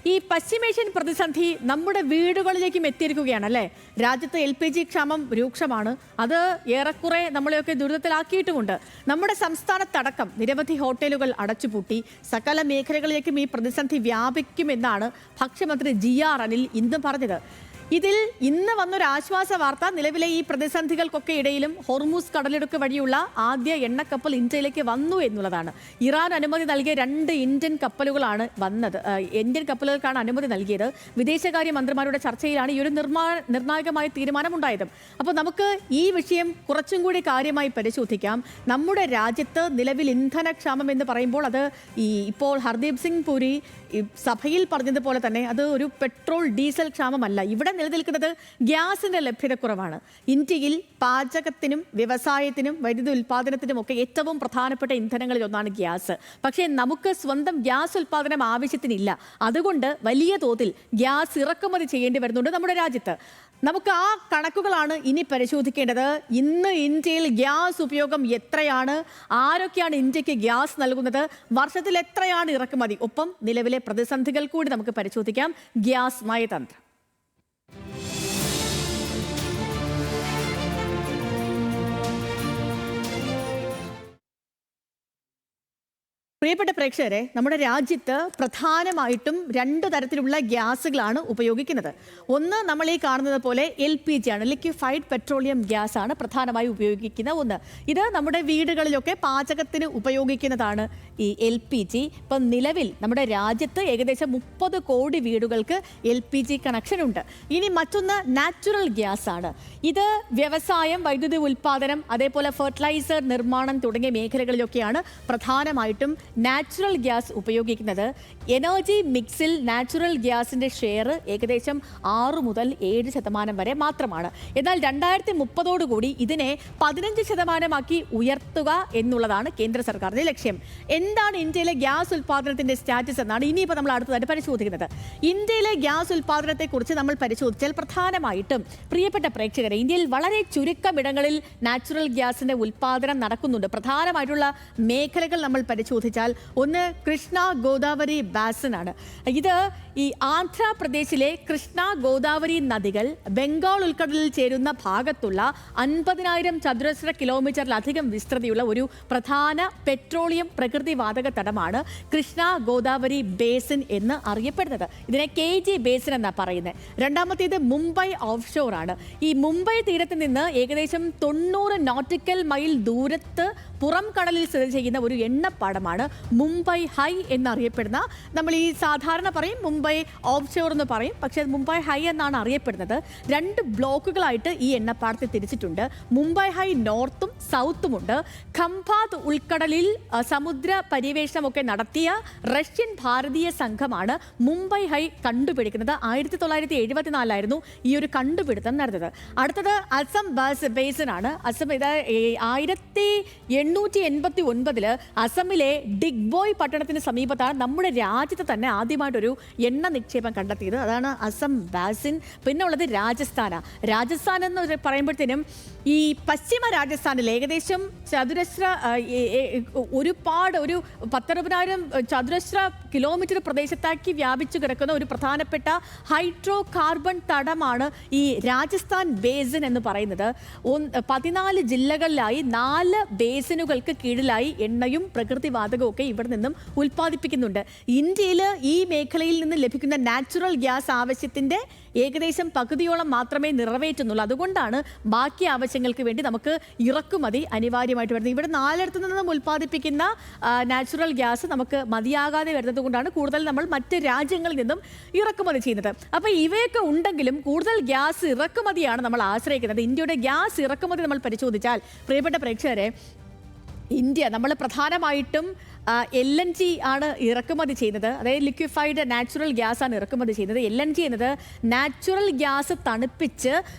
ഈ പശ്ചിമേഷ്യൻ പ്രതിസന്ധി നമ്മുടെ വീടുകളിലേക്കും എത്തിയിരിക്കുകയാണ് അല്ലേ? രാജ്യത്ത് LPG ക്ഷാമം രൂക്ഷമാണ്. അത് ഏറെക്കുറെ നമ്മളെയൊക്കെ ദുരിതത്തിലാക്കിയിട്ടുമുണ്ട്. നമ്മുടെ സംസ്ഥാനത്തടക്കം നിരവധി ഹോട്ടലുകൾ അടച്ചുപൂട്ടി. സകല മേഖലകളിലേക്കും ഈ പ്രതിസന്ധി വ്യാപിക്കുമെന്നാണ് ഭക്ഷ്യമന്ത്രി GR അനിൽ ഇന്ന് പറഞ്ഞത്. ഇതിൽ ഇന്ന് വന്നൊരു ആശ്വാസ വാർത്ത, നിലവിലെ ഈ പ്രതിസന്ധികൾക്കൊക്കെ ഇടയിലും ഹോർമൂസ് കടലിടുക്ക് വഴിയുള്ള ആദ്യ എണ്ണക്കപ്പൽ ഇന്ത്യയിലേക്ക് വന്നു എന്നുള്ളതാണ്. ഇറാൻ അനുമതി നൽകിയ 2 ഇന്ത്യൻ കപ്പലുകളാണ് വന്നത്. ഇന്ത്യൻ കപ്പലുകൾക്കാണ് അനുമതി നൽകിയത്. വിദേശകാര്യ മന്ത്രിമാരുടെ ചർച്ചയിലാണ് ഈ ഒരു നിർണായകമായ തീരുമാനമുണ്ടായത്. അപ്പോൾ നമുക്ക് ഈ വിഷയം കുറച്ചും കൂടി കാര്യമായി പരിശോധിക്കാം. നമ്മുടെ രാജ്യത്ത് നിലവിൽ ഇന്ധനക്ഷാമം എന്ന് പറയുമ്പോൾ അത് ഇപ്പോൾ ഹർദീപ് സിംഗ് പുരി സഭയിൽ പറഞ്ഞതുപോലെ തന്നെ അത് ഒരു പെട്രോൾ ഡീസൽ ക്ഷാമമല്ല. ഇവിടെ നിലനിൽക്കുന്നത് ഗ്യാസിന്റെ ലഭ്യതക്കുറവാണ്. ഇന്ത്യയിൽ പാചകത്തിനും വ്യവസായത്തിനും വൈദ്യുതി ഉൽപ്പാദനത്തിനും ഒക്കെ ഏറ്റവും പ്രധാനപ്പെട്ട ഇന്ധനങ്ങളിൽ ഒന്നാണ് ഗ്യാസ്. പക്ഷേ നമുക്ക് സ്വന്തം ഗ്യാസ് ഉൽപ്പാദനം ആവശ്യത്തിനില്ല. അതുകൊണ്ട് വലിയ തോതിൽ ഗ്യാസ് ഇറക്കുമതി ചെയ്യേണ്ടി വരുന്നുണ്ട് നമ്മുടെ രാജ്യത്ത്. നമുക്ക് ആ കണക്കുകളാണ് ഇനി പരിശോധിക്കേണ്ടത്. ഇന്ന് ഇന്ത്യയിൽ ഗ്യാസ് ഉപയോഗം എത്രയാണ്? ആരൊക്കെയാണ് ഇന്ത്യക്ക് ഗ്യാസ് നൽകുന്നത്? വർഷത്തിൽ എത്രയാണ് ഇറക്കുമതി? ഒപ്പം നിലവിലെ പ്രതിസന്ധികൾ കൂടി നമുക്ക് പരിശോധിക്കാം. ഗ്യാസ് നയതന്ത്രം. പ്രിയപ്പെട്ട പ്രേക്ഷകരെ, നമ്മുടെ രാജ്യത്ത് പ്രധാനമായിട്ടും 2 തരത്തിലുള്ള ഗ്യാസുകളാണ് ഉപയോഗിക്കുന്നത്. ഒന്ന് നമ്മൾ ഈ കാണുന്നത് പോലെ LPG ആണ്, ലിക്വിഫൈഡ് പെട്രോളിയം ഗ്യാസ് ആണ് പ്രധാനമായി ഉപയോഗിക്കുന്ന ഒന്ന്. ഇത് നമ്മുടെ വീടുകളിലൊക്കെ പാചകത്തിന് ഉപയോഗിക്കുന്നതാണ് ഈ LPG. ഇപ്പം നിലവിൽ നമ്മുടെ രാജ്യത്ത് ഏകദേശം 30 കോടി വീടുകൾക്ക് LPG കണക്ഷൻ ഉണ്ട്. ഇനി മറ്റൊന്ന് നാച്ചുറൽ ഗ്യാസ് ആണ്. ഇത് വ്യവസായം, വൈദ്യുതി ഉൽപ്പാദനം, അതേപോലെ ഫെർട്ടിലൈസർ നിർമ്മാണം തുടങ്ങിയ മേഖലകളിലൊക്കെയാണ് പ്രധാനമായിട്ടും നാച്ചുറൽ ഗ്യാസ് ഉപയോഗിക്കുന്നത്. എനർജി മിക്സിൽ നാച്ചുറൽ ഗ്യാസിന്റെ ഷെയർ ഏകദേശം 6 മുതൽ 7% വരെ മാത്രമാണ്. എന്നാൽ 2030 ഇതിനെ 15% ഉയർത്തുക എന്നുള്ളതാണ് കേന്ദ്ര സർക്കാരിന്റെ ലക്ഷ്യം. എന്താണ് ഇന്ത്യയിലെ ഗ്യാസ് ഉൽപ്പാദനത്തിന്റെ സ്റ്റാറ്റസ് എന്നാണ് ഇനിയിപ്പോൾ നമ്മൾ അടുത്തതായിട്ട് പരിശോധിക്കുന്നത്. ഇന്ത്യയിലെ ഗ്യാസ് ഉൽപ്പാദനത്തെക്കുറിച്ച് നമ്മൾ പരിശോധിച്ചാൽ പ്രധാനമായിട്ടും പ്രിയപ്പെട്ട പ്രേക്ഷകരെ, ഇന്ത്യയിൽ വളരെ ചുരുക്കം ഇടങ്ങളിൽ നാച്ചുറൽ ഗ്യാസിന്റെ ഉൽപ്പാദനം നടക്കുന്നുണ്ട്. പ്രധാനമായിട്ടുള്ള മേഖലകൾ നമ്മൾ പരിശോധിച്ചാൽ ഒന്ന് കൃഷ്ണ ഗോദാവരി ബാസിൻ ആണ്. ഇത് ഈ ആന്ധ്രാപ്രദേശിലെ കൃഷ്ണ ഗോദാവരി നദികൾ ബംഗാൾ ഉൾക്കടലിൽ ചേരുന്ന ഭാഗത്തുള്ള 50,000 ചതുരശ്ര കിലോമീറ്ററിലധികം വിസ്തൃതിയുള്ള ഒരു പ്രധാന പെട്രോളിയം പ്രകൃതിവാതക തടമാണ് കൃഷ്ണ ഗോദാവരി ബേസിൻ എന്ന് അറിയപ്പെടുന്നത്. ഇതിനെ KG ബേസിൻ എന്നാണ് പറയുന്നത്. രണ്ടാമത്തേത് മുംബൈ ഓഫ് ഷോർ ആണ്. ഈ മുംബൈ തീരത്ത് നിന്ന് ഏകദേശം 90 നോട്ടിക്കൽ മൈൽ ദൂരത്ത് പുറം കടലിൽ സ്ഥിതി ചെയ്യുന്ന ഒരു എണ്ണപ്പാടമാണ് മുംബൈ ഹൈ എന്നറിയപ്പെടുന്ന. നമ്മൾ ഈ സാധാരണ പറയും മുംബൈ ഓഫ് ഷോർ എന്ന് പറയും, പക്ഷേ മുംബൈ ഹൈ എന്നാണ് അറിയപ്പെടുന്നത്. 2 ബ്ലോക്കുകളായിട്ട് ഈ എണ്ണപ്പാടത്തെ തിരിച്ചിട്ടുണ്ട്. മുംബൈ ഹൈ നോർത്തും സൗത്തുമുണ്ട്. ഖംഭാത് ഉൾക്കടലിൽ സമുദ്ര പര്യവേഷണമൊക്കെ നടത്തിയ റഷ്യൻ ഭാരതീയ സംഘമാണ് മുംബൈ ഹൈ കണ്ടുപിടിക്കുന്നത്. 1974 ഈ ഒരു കണ്ടുപിടുത്തം നടന്നത്. അടുത്തത് അസം ബേസിൻ ആണ്. അസം 1889 അസമിലെ ഡിഗ്ബോയ് പട്ടണത്തിന് സമീപത്താണ് നമ്മുടെ രാജ്യത്ത് തന്നെ ആദ്യമായിട്ടൊരു എണ്ണ നിക്ഷേപം കണ്ടെത്തിയത്. അതാണ് അസം ബാസിൻ. പിന്നെ ഉള്ളത് രാജസ്ഥാനാണ്. രാജസ്ഥാൻ എന്ന് പറയുമ്പോഴത്തേനും ഈ പശ്ചിമ രാജസ്ഥാനിൽ ഏകദേശം ഒരുപാട് ഒരു 10,000 ചതുരശ്ര കിലോമീറ്റർ പ്രദേശത്താക്കി വ്യാപിച്ചു കിടക്കുന്ന ഒരു പ്രധാനപ്പെട്ട ഹൈഡ്രോ കാർബൺ തടമാണ് ഈ രാജസ്ഥാൻ ബേസിൻ എന്ന് പറയുന്നത്. 14 ജില്ലകളിലായി 4 ബേസിനുകൾക്ക് കീഴിലായി എണ്ണയും പ്രകൃതിവാതകവും ഒക്കെ ഇവിടെ നിന്നും ഉൽപ്പാദിപ്പിക്കുന്നുണ്ട്. ഇന്ത്യയിൽ ഈ മേഖലയിൽ നിന്ന് ലഭിക്കുന്ന നാച്ചുറൽ ഗ്യാസ് ആവശ്യത്തിന്റെ ഏകദേശം പകുതിയോളം മാത്രമേ നിറവേറ്റുന്നുള്ളൂ. അതുകൊണ്ടാണ് ബാക്കി ആവശ്യങ്ങൾക്ക് വേണ്ടി നമുക്ക് ഇറക്കുമതി അനിവാര്യമായിട്ട് വരുന്നത്. ഇവിടെ 4 നിന്നും ഉൽപ്പാദിപ്പിക്കുന്ന നാച്ചുറൽ ഗ്യാസ് നമുക്ക് മതിയാകാതെ വരുന്നത് കൊണ്ടാണ് കൂടുതൽ നമ്മൾ മറ്റ് രാജ്യങ്ങളിൽ നിന്നും ഇറക്കുമതി ചെയ്യുന്നത്. അപ്പോൾ ഇവയൊക്കെ ഉണ്ടെങ്കിലും കൂടുതൽ ഗ്യാസ് ഇറക്കുമതിയാണ് നമ്മൾ ആശ്രയിക്കുന്നത്. ഇന്ത്യയുടെ ഗ്യാസ് ഇറക്കുമതി നമ്മൾ പരിശോധിച്ചാൽ പ്രിയപ്പെട്ട പ്രേക്ഷകരെ, ഇന്ത്യ നമ്മൾ പ്രധാനമായിട്ടും LNG ആണ് ഇറക്കുമതി ചെയ്യുന്നത്. അതായത് ലിക്വിഫൈഡ് നാച്ചുറൽ ഗ്യാസ് ആണ് ഇറക്കുമതി ചെയ്യുന്നത്. LNG എന്നത് നാച്ചുറൽ ഗ്യാസ് തണുപ്പിച്ച്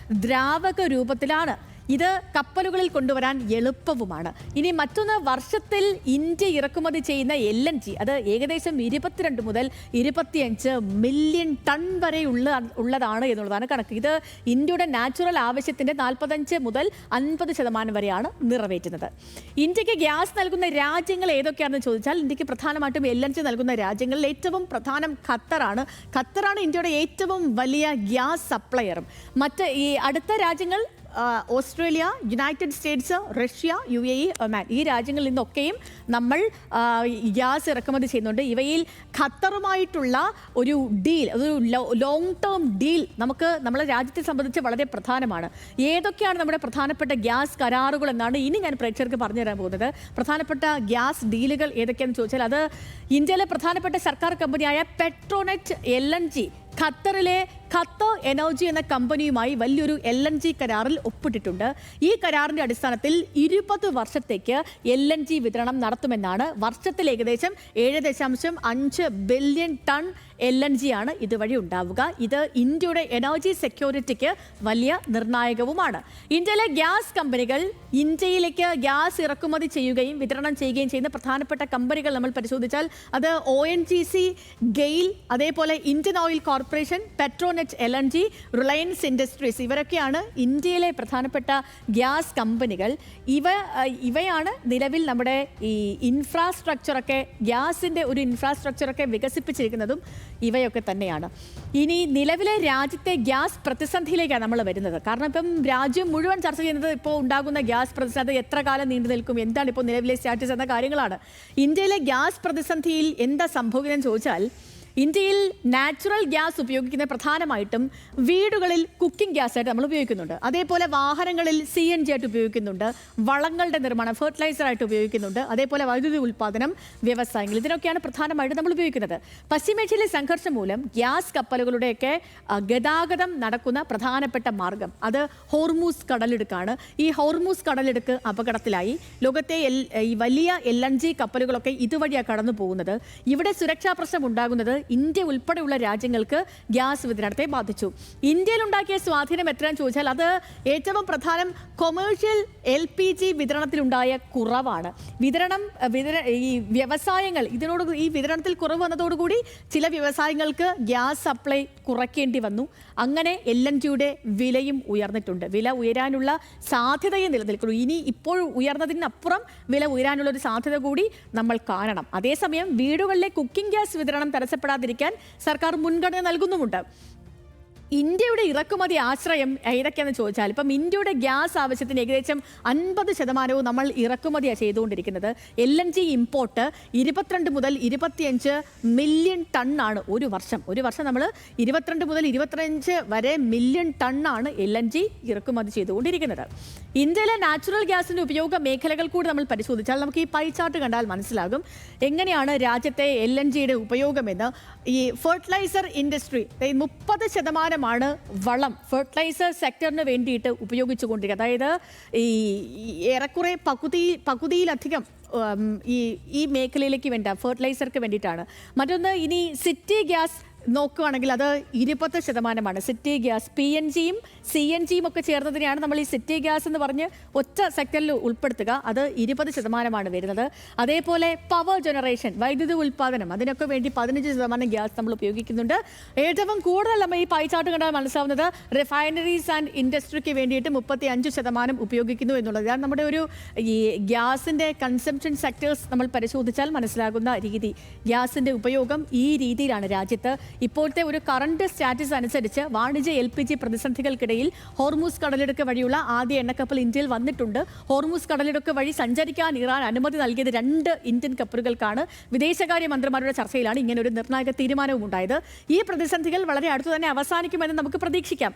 ദ്രാവക രൂപത്തിലാണ് ഇത് കപ്പലുകളിൽ കൊണ്ടുവരാൻ എളുപ്പവുമാണ്. ഇനി മറ്റൊന്ന്, വർഷത്തിൽ ഇന്ത്യ ഇറക്കുമതി ചെയ്യുന്ന LNG അത് ഏകദേശം 22 മുതൽ 25 മില്യൺ ടൺ വരെ ഉള്ളതാണ് എന്നുള്ളതാണ് കണക്ക്. ഇത് ഇന്ത്യയുടെ നാച്ചുറൽ ആവശ്യത്തിന്റെ 45 മുതൽ 50% വരെയാണ് നിറവേറ്റുന്നത്. ഇന്ത്യക്ക് ഗ്യാസ് നൽകുന്ന രാജ്യങ്ങൾ ഏതൊക്കെയാണെന്ന് ചോദിച്ചാൽ, ഇന്ത്യക്ക് പ്രധാനമായിട്ടും LNG നൽകുന്ന രാജ്യങ്ങളിൽ ഏറ്റവും പ്രധാനം ഖത്തറാണ്. ഖത്തറാണ് ഇന്ത്യയുടെ ഏറ്റവും വലിയ ഗ്യാസ് സപ്ലയറും. മറ്റ് ഈ അടുത്ത രാജ്യങ്ങൾ Australia, United States, Russia, UAE, Oman, ഈ രാജ്യങ്ങളിൽ നിന്നൊക്കെയും നമ്മൾ ഗ്യാസ് ഇറക്കുമതി ചെയ്യുന്നുണ്ട്. ഇവയിൽ ഖത്തറുമായിട്ടുള്ള ഒരു ഡീൽ, ഒരു ലോങ് ടേം ഡീൽ നമ്മളെ രാജ്യത്തെ സംബന്ധിച്ച് വളരെ പ്രധാനമാണ്. ഏതൊക്കെയാണ് നമ്മുടെ പ്രധാനപ്പെട്ട ഗ്യാസ് കരാറുകൾ എന്നാണ് ഇനി ഞാൻ പ്രേക്ഷകർക്ക് പറഞ്ഞു തരാൻ പോകുന്നത്. പ്രധാനപ്പെട്ട ഗ്യാസ് ഡീലുകൾ ഏതൊക്കെയാണെന്ന് ചോദിച്ചാൽ, അത് ഇന്ത്യയിലെ പ്രധാനപ്പെട്ട സർക്കാർ കമ്പനിയായ പെട്രോനെറ്റ് LNG ഖത്തറിലെ ഖത്തർ എനർജി എന്ന കമ്പനിയുമായി വലിയൊരു LNG കരാറിൽ ഒപ്പിട്ടിട്ടുണ്ട്. ഈ കരാറിന്റെ അടിസ്ഥാനത്തിൽ 20 വർഷത്തേക്ക് LNG വിതരണം നടത്തുമെന്നാണ്. വർഷത്തിൽ ഏകദേശം 7.5 ബില്യൺ ടൺ LNG ആണ് ഇതുവഴി ഉണ്ടാവുക. ഇത് ഇന്ത്യയുടെ എനർജി സെക്യൂരിറ്റിക്ക് വലിയ നിർണായകവുമാണ്. ഇന്ത്യയിലെ ഗ്യാസ് കമ്പനികൾ ഇന്ത്യയിലേക്ക് ഗ്യാസ് ഇറക്കുമതി ചെയ്യുകയും വിതരണം ചെയ്യുകയും ചെയ്യുന്ന പ്രധാനപ്പെട്ട കമ്പനികൾ നമ്മൾ പരിശോധിച്ചാൽ, അത് ONGC, ഗെയിൽ, അതേപോലെ Indian oil corporation, Petronet LNG, Reliance industries, ഇവരൊക്കെയാണ് ഇന്ത്യയിലെ പ്രധാനപ്പെട്ട ഗ്യാസ് കമ്പനികൾ. ഇവയാണ് നിലവിൽ നമ്മുടെ ഈ ഇൻഫ്രാസ്ട്രക്ചറൊക്കെ, ഗ്യാസിൻ്റെ ഒരു ഇൻഫ്രാസ്ട്രക്ചറൊക്കെ വികസിപ്പിച്ചിരിക്കുന്നതും ഇവയൊക്കെ തന്നെയാണ്. ഇനി നിലവിലെ രാജ്യത്തെ ഗ്യാസ് പ്രതിസന്ധിയിലേക്കാണ് നമ്മൾ വരുന്നത്. കാരണം ഇപ്പം രാജ്യം മുഴുവൻ ചർച്ച ചെയ്യുന്നത് ഇപ്പോൾ ഉണ്ടാകുന്ന ഗ്യാസ് പ്രതിസന്ധി എത്ര കാലം നീണ്ടു നിൽക്കും, എന്താണ് ഇപ്പോൾ നിലവിലെ സ്റ്റാറ്റസ് എന്ന കാര്യങ്ങളാണ്. ഇന്ത്യയിലെ ഗ്യാസ് പ്രതിസന്ധിയിൽ എന്താ സംഭവിക്കുന്നതെന്ന് ചോദിച്ചാൽ, ഇന്ത്യയിൽ നാച്ചുറൽ ഗ്യാസ് ഉപയോഗിക്കുന്നത് പ്രധാനമായിട്ടും വീടുകളിൽ കുക്കിംഗ് ഗ്യാസായിട്ട് നമ്മൾ ഉപയോഗിക്കുന്നുണ്ട്. അതേപോലെ വാഹനങ്ങളിൽ CNG ആയിട്ട് ഉപയോഗിക്കുന്നുണ്ട്. വളങ്ങളുടെ നിർമ്മാണം, ഫെർട്ടിലൈസറായിട്ട് ഉപയോഗിക്കുന്നുണ്ട്. അതേപോലെ വൈദ്യുതി ഉൽപ്പാദനം, വ്യവസായങ്ങൾ, ഇതിനൊക്കെയാണ് പ്രധാനമായിട്ട് നമ്മൾ ഉപയോഗിക്കുന്നത്. പശ്ചിമേഷ്യയിലെ സംഘർഷം മൂലം ഗ്യാസ് കപ്പലുകളുടെയൊക്കെ ഗതാഗതം നടക്കുന്ന പ്രധാനപ്പെട്ട മാർഗം അത് ഹോർമൂസ് കടലിടുക്കാണ്. ഈ ഹോർമൂസ് കടലിടുക്ക് അപകടത്തിലായി. ലോകത്തെ ഈ വലിയ LNG കപ്പലുകളൊക്കെ ഇതുവഴിയാണ് കടന്നു പോകുന്നത്. ഇവിടെ സുരക്ഷാ പ്രശ്നം ഉണ്ടാകുന്നത് ഇന്ത്യ ഉൾപ്പെടെയുള്ള രാജ്യങ്ങൾക്ക് ഗ്യാസ് വിതരണത്തെ ബാധിച്ചു. ഇന്ത്യയിൽ ഉണ്ടാക്കിയ സ്വാധീനം എത്രയാണെന്ന് ചോദിച്ചാൽ, അത് ഏറ്റവും പ്രധാനം കൊമേഴ്ഷ്യൽ LPG വിതരണത്തിലുണ്ടായ കുറവാണ്. ഈ വ്യവസായങ്ങൾ ഈ വിതരണത്തിൽ കുറവ് വന്നതോടുകൂടി ചില വ്യവസായങ്ങൾക്ക് ഗ്യാസ് സപ്ലൈ കുറയ്ക്കേണ്ടി വന്നു. അങ്ങനെ LNGയുടെ വിലയും ഉയർന്നിട്ടുണ്ട്. വില ഉയരാനുള്ള സാധ്യതയെ നിലനിൽക്കുന്നു. ഇപ്പോൾ ഉയർന്നതിനപ്പുറം വില ഉയരാനുള്ള ഒരു സാധ്യത കൂടി നമ്മൾ കാണണം. അതേസമയം വീടുകളിലെ കുക്കിംഗ് ഗ്യാസ് വിതരണം തടസ്സപ്പെടാതിരിക്കാൻ സർക്കാർ മുൻഗണന നൽകുന്നുമുണ്ട്. ഇന്ത്യയുടെ ഇറക്കുമതി ആശ്രയം ഏതൊക്കെയാണെന്ന് ചോദിച്ചാൽ, ഇപ്പം ഇന്ത്യയുടെ ഗ്യാസ് ആവശ്യത്തിന് ഏകദേശം 50% നമ്മൾ ഇറക്കുമതിയാണ് ചെയ്തുകൊണ്ടിരിക്കുന്നത്. LNG ഇമ്പോർട്ട് 22 മുതൽ 25 മില്യൺ ടണ്ണാണ് ഒരു വർഷം. നമ്മൾ 22 മുതൽ 25 വരെ മില്യൺ ടണ്ണാണ് LNG ഇറക്കുമതി ചെയ്തുകൊണ്ടിരിക്കുന്നത്. ഇന്ത്യയിലെ നാച്ചുറൽ ഗ്യാസിൻ്റെ ഉപയോഗ മേഖലകൾ കൂടി നമ്മൾ പരിശോധിച്ചാൽ നമുക്ക് ഈ പൈ ചാർട്ട് കണ്ടാൽ മനസ്സിലാകും എങ്ങനെയാണ് രാജ്യത്തെ LNGയുടെ ഉപയോഗമെന്ന്. ഈ ഫെർട്ടിലൈസർ ഇൻഡസ്ട്രി 30% വളം ഫെർട്ടിലൈസർ സെക്ടറിന് വേണ്ടിയിട്ട് ഉപയോഗിച്ചുകൊണ്ടിരിക്കുക. അതായത് ഈ ഏറെക്കുറെ പകുതിയിലധികം ഈ മേഖലയിലേക്ക് വേണ്ട ഫെർട്ടിലൈസർക്ക് വേണ്ടിയിട്ടാണ്. മറ്റൊന്ന്, ഇനി സിറ്റി ഗ്യാസ് നോക്കുകയാണെങ്കിൽ അത് 20%. സിറ്റി ഗ്യാസ് PNGയും CNGയും ഒക്കെ ചേർന്നതിനെയാണ് നമ്മൾ ഈ സിറ്റി ഗ്യാസ് എന്ന് പറഞ്ഞ് ഒറ്റ സെക്ടറിൽ ഉൾപ്പെടുത്തുക. അത് 20% വരുന്നത്. അതേപോലെ പവർ ജനറേഷൻ, വൈദ്യുതി ഉൽപ്പാദനം, അതിനൊക്കെ വേണ്ടി 15% ഗ്യാസ് നമ്മൾ ഉപയോഗിക്കുന്നുണ്ട്. ഏറ്റവും കൂടുതൽ നമ്മൾ ഈ പൈ ചാർട്ട് കണ്ടാൽ മനസ്സിലാവുന്നത് റിഫൈനറീസ് ആൻഡ് ഇൻഡസ്ട്രിക്ക് വേണ്ടിയിട്ട് 35% ഉപയോഗിക്കുന്നു എന്നുള്ളത്. ഇതാണ് നമ്മുടെ ഒരു ഈ ഗ്യാസിൻ്റെ കൺസംപ്ഷൻ സെക്ടേഴ്സ് നമ്മൾ പരിശോധിച്ചാൽ മനസ്സിലാകുന്ന രീതി. ഗ്യാസിൻ്റെ ഉപയോഗം ഈ രീതിയിലാണ് രാജ്യത്ത്. ഇപ്പോഴത്തെ ഒരു കറണ്ട് സ്റ്റാറ്റസ് അനുസരിച്ച് വാണിജ്യ LPG പ്രതിസന്ധികൾക്കിടയിൽ ഹോർമൂസ് കടലിടുക്ക് വഴിയുള്ള ആദ്യ എണ്ണക്കപ്പൽ ഇന്ത്യയിൽ വന്നിട്ടുണ്ട്. ഹോർമൂസ് കടലിടുക്ക് വഴി സഞ്ചരിക്കാൻ ഇറാൻ അനുമതി നൽകിയത് 2 ഇന്ത്യൻ കപ്പലുകൾക്കാണ്. വിദേശകാര്യ മന്ത്രിമാരുടെ ചർച്ചയിലാണ് ഇങ്ങനെ ഒരു നിർണായക തീരുമാനവും ഉണ്ടായത്. ഈ പ്രതിസന്ധികൾ വളരെ അടുത്തു തന്നെ അവസാനിക്കുമെന്ന് നമുക്ക് പ്രതീക്ഷിക്കാം.